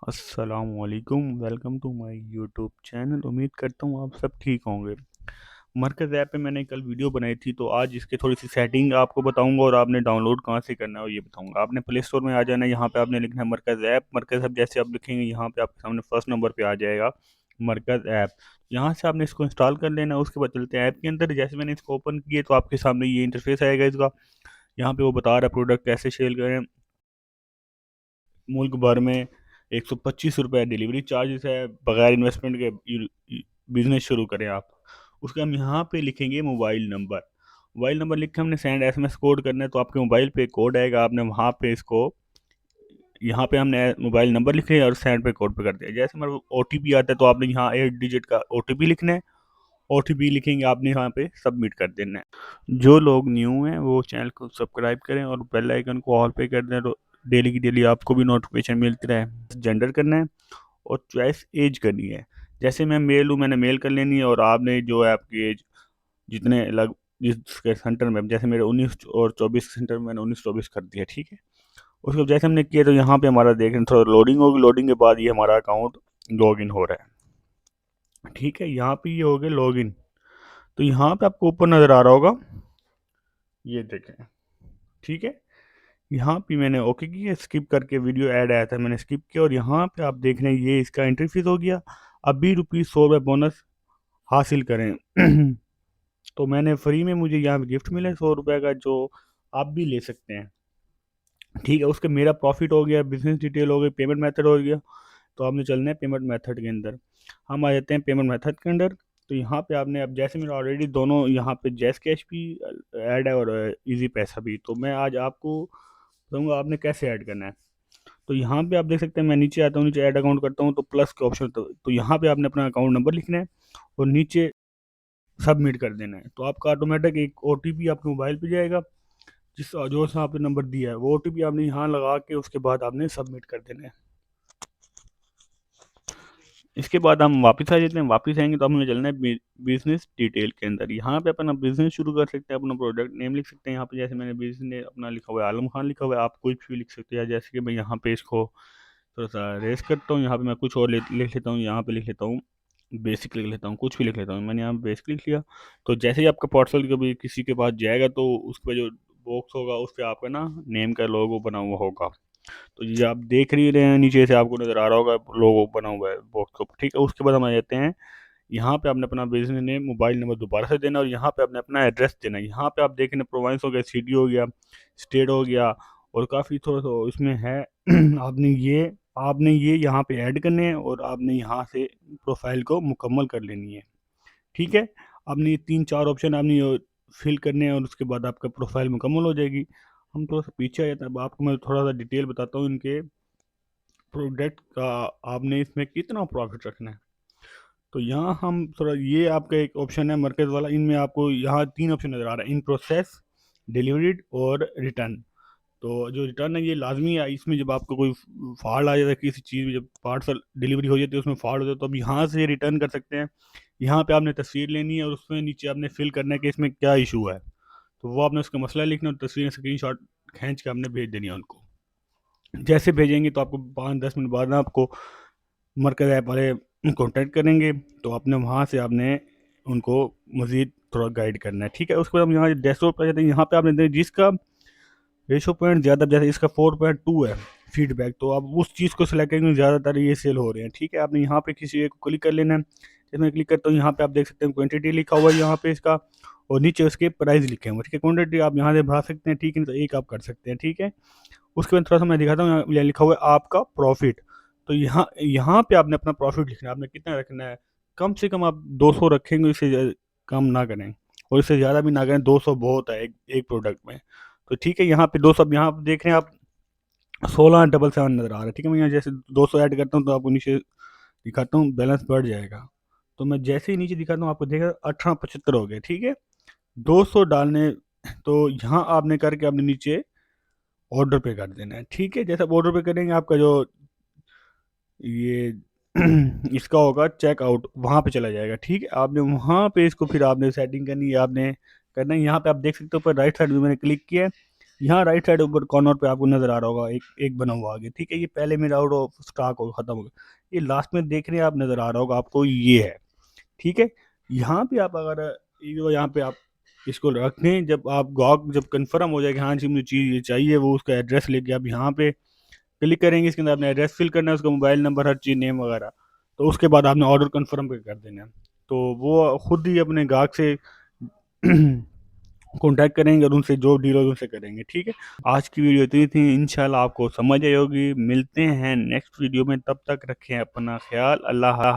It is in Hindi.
अस्सलामुअलैकुम, welcome to my YouTube channel. उम्मीद करता हूँ आप सब ठीक होंगे। मरकज़ ऐप पे मैंने कल वीडियो बनाई थी, तो आज इसके थोड़ी सी सेटिंग आपको बताऊंगा और आपने डाउनलोड कहाँ से करना है और ये बताऊंगा। आपने प्ले स्टोर में आ जाना है, यहाँ पे आपने लिखना है मरकज़ ऐप। मरकज़ ऐप जैसे आप लिखेंगे यहाँ पे आपके सामने फर्स्ट नंबर पे आ जाएगा मरकज़ ऐप। यहाँ से आपने इसको इंस्टॉल कर लेना है। उसके बाद चलते हैं ऐप के अंदर। जैसे मैंने इसको ओपन किया तो आपके सामने ये इंटरफेस आएगा इसका। यहाँ पे वो बता रहा है प्रोडक्ट कैसे सेल करें। मुल्क भर में 125 रुपये डिलीवरी चार्जेस है। बगैर इन्वेस्टमेंट के बिजनेस शुरू करें आप। उसके हम यहाँ पे लिखेंगे मोबाइल नंबर लिख के हमने सेंड एसएमएस कोड करना है। तो आपके मोबाइल पे कोड आएगा, आपने वहाँ पे इसको यहाँ पे हमने मोबाइल नंबर लिखे और सेंड पे कोड पे कर दिया। जैसे हमारा ओटीपी आता है तो आपने यहाँ 8 डिजिट का ओटीपी लिखना है। ओटीपी लिखेंगे आपने यहाँ पे सबमिट कर देना है। जो लोग न्यू हैं वो चैनल को सब्सक्राइब करें और बेल आइकन को ऑल पे कर दें, तो डेली की डेली आपको भी नोटिफिकेशन मिलती रहे। जेंडर करना है और चॉइस एज करनी है। जैसे मैं मेल हूँ, मैंने मेल कर लेनी है। और आपने जो है आपकी एज जितने लग जिसके सेंटर में, जैसे मेरे 19 और 24 सेंटर में मैंने 19-24 कर दिया, ठीक है। उसको जैसे हमने किया तो यहाँ पे हमारा देखें थोड़ा लोडिंग होगी। लोडिंग के बाद ये हमारा अकाउंट लॉग इन हो रहा है, ठीक है। यहाँ पे ये हो गया लॉग इन। तो यहाँ पे आपको ऊपर नज़र आ रहा होगा, ये देखें, ठीक है। यहाँ पे मैंने ओके किया, स्किप करके वीडियो ऐड आया था, मैंने स्किप किया। और यहाँ पे आप देख रहे हैं ये इसका एंट्री फीस हो गया। अभी ₹100 बोनस हासिल करें। तो मैंने फ्री में, मुझे यहाँ पे गिफ्ट मिला ₹100 का, जो आप भी ले सकते हैं, ठीक है। उसके मेरा प्रॉफिट हो गया, बिजनेस डिटेल हो गई, पेमेंट मेथड हो गया। तो आपने चलना है पेमेंट मेथड के अंदर। हम आ जाते हैं पेमेंट मेथड के अंदर। तो यहाँ पे आपने, अब जैसे मेरा ऑलरेडी दोनों यहाँ पे जैस कैश भी ऐड है और इजी पैसा भी, तो मैं आज आपको बताऊँगा आपने कैसे ऐड करना है। तो यहाँ पे आप देख सकते हैं, मैं नीचे आता हूँ, नीचे ऐड अकाउंट करता हूँ तो प्लस के ऑप्शन, तो यहाँ पे आपने अपना अकाउंट नंबर लिखना है और नीचे सबमिट कर देना है। तो आपका ऑटोमेटिक एक ओटीपी आपके मोबाइल पे जाएगा, जिस जो सा आपने नंबर दिया है वो ओटीपी आपने यहाँ लगा के उसके बाद आपने सबमिट कर देना है। इसके बाद हम वापस आ जाते हैं। वापस आएंगे तो हमें चलना है बिजनेस डिटेल के अंदर। यहाँ पे अपना बिजनेस शुरू कर सकते हैं, अपना प्रोडक्ट नेम लिख सकते हैं। यहाँ पे जैसे मैंने बिजनेस अपना लिखा हुआ है आलम खान लिखा हुआ है, आप कुछ भी लिख सकते हैं। जैसे कि मैं यहाँ पे इसको थोड़ा सा रेस करता हूँ, यहाँ पे मैं कुछ और लिख लेता हूँ। यहाँ पे लिख लेता हूँ बेसिक, लिख लेता हूँ, कुछ भी लिख लेता हूँ। मैंने यहाँ बेसिक लिख लिया। तो जैसे ही आपका पोर्टफोलियो कभी किसी के पास जाएगा तो उस पर जो बॉक्स होगा उस पर आपका ना नेम का लोगो बना हुआ होगा। तो ये आप देख ही रहे हैं, नीचे से आपको नज़र आ रहा होगा लोगो बना हुआ है बॉक्स को, ठीक है। उसके बाद हम आ जाते हैं, यहाँ पे आपने अपना बिजनेस नेम, मोबाइल नंबर दोबारा से देना और यहाँ पे आपने अपना एड्रेस देना है। यहाँ पे आप देखें प्रोविंस हो गया, सिटी हो गया, स्टेट हो गया, और काफ़ी थोड़ा सा इसमें है। आपने ये यहाँ पे ऐड करने हैं और आपने यहाँ से प्रोफाइल को मुकम्मल कर लेनी है, ठीक है। आपने ये 3-4 ऑप्शन आपने फिल करने हैं और उसके बाद आपका प्रोफाइल मुकम्मल हो जाएगी। हम थोड़ा सा पीछे आ जाते हैं। अब आपको मैं थोड़ा सा डिटेल बताता हूँ इनके प्रोडक्ट का, आपने इसमें कितना प्रॉफिट रखना है। तो यहाँ हम थोड़ा, ये आपका एक ऑप्शन है मरकज़ वाला, इनमें आपको यहाँ 3 ऑप्शन नज़र आ रहा है, इन प्रोसेस, डिलीवरीड और रिटर्न। तो जो रिटर्न है ये लाजमी है। इसमें जब आपको कोई फॉल्ट आ जाता है किसी चीज़ में, जब पार्सल डिलीवरी हो जाती है उसमें फॉल्ट हो जाता है, तो अब यहाँ से रिटर्न कर सकते हैं। यहाँ पे आपने तस्वीर लेनी है और उसमें नीचे आपने फिल करना है कि इसमें क्या इशू है। तो वो आपने उसका मसला लिखना और तस्वीर स्क्रीनशॉट खींच के आपने भेज देनी है उनको। जैसे भेजेंगे तो आपको 5-10 मिनट बाद ना आपको मरकज़ ऐप वाले कॉन्टैक्ट करेंगे। तो आपने वहाँ से आपने उनको मज़ीद थोड़ा गाइड करना है, ठीक है। उसके बाद हम यहाँ डैशबोर्ड पर जाते हैं। यहाँ पे आपने जिसका रेशो पॉइंट ज़्यादा, जैसे इसका 4.2 है फीडबैक, तो आप उस चीज़ को सिलेक्ट करेंगे, ज़्यादातर ये सेल हो रहे हैं, ठीक है। आपने यहाँ पे किसी एक को क्लिक कर लेना है। जब मैं क्लिक करता हूँ यहाँ पे आप देख सकते हैं क्वांटिटी लिखा हुआ है यहाँ पे इसका, और नीचे उसके प्राइस लिखे हुए हैं, ठीक है। क्वांटिटी आप यहाँ से बढ़ा सकते हैं, ठीक है, तो एक आप कर सकते हैं, ठीक है। उसके बाद थोड़ा सा मैं दिखाता हूँ, यहाँ लिखा हुआ है आपका प्रॉफिट। तो यहाँ यहाँ पे आपने अपना प्रॉफिट लिखना है, आपने कितना रखना है। कम से कम आप 200 रखेंगे, इससे कम ना करें और इससे ज़्यादा भी ना करें। 200 बहुत है एक प्रोडक्ट में। तो ठीक है, यहाँ पे 200, अब यहाँ पे देख रहे हैं आप 16,777 नज़र आ रहा है, ठीक है। मैं यहाँ जैसे 200 ऐड करता हूँ तो आपको नीचे दिखाता हूँ बैलेंस बढ़ जाएगा। तो मैं जैसे ही नीचे दिखाता हूँ आपको देखा 1875 हो गया, ठीक है। 200 डालने, तो यहाँ आपने करके आपने नीचे ऑर्डर पे कर देना है, ठीक है। जैसे आप ऑर्डर पे करेंगे आपका जो ये इसका होगा चेकआउट, वहाँ पे चला जाएगा, ठीक है। आपने वहाँ पे इसको फिर आपने सेटिंग करनी है, आपने करना है। यहाँ पे आप देख सकते हो ऊपर राइट साइड में मैंने क्लिक किया है, यहाँ राइट साइड ऊपर कॉर्नर पे आपको नज़र आ रहा होगा एक एक बना हुआ आगे, ठीक है? ये पहले मेरा आउट ऑफ स्टॉक हो ख़त्म हो गया। ये लास्ट में देख रहे हैं आप, नज़र आ रहा होगा आपको, ये है, ठीक है? यहाँ पे आप अगर यहाँ पे आप इसको रख दें, जब आप गॉग जब कंफर्म हो जाए कि हाँ जी मुझे चीज़ ये चाहिए, वो उसका एड्रेस लेके आप यहाँ पे क्लिक करेंगे। इसके अंदर आपने एड्रेस फिल करना है, उसका मोबाइल नंबर, हर चीज़, नेम वगैरह। तो उसके बाद आपने ऑर्डर कंफर्म पे कर देना है। तो वो खुद ही अपने गाहक से कॉन्टैक्ट करेंगे और उनसे जो डील होगी उनसे करेंगे, ठीक है? आज की वीडियो इतनी थी, इंशाल्लाह आपको समझ आई होगी। मिलते हैं नेक्स्ट वीडियो में, तब तक रखें अपना ख्याल। अल्लाह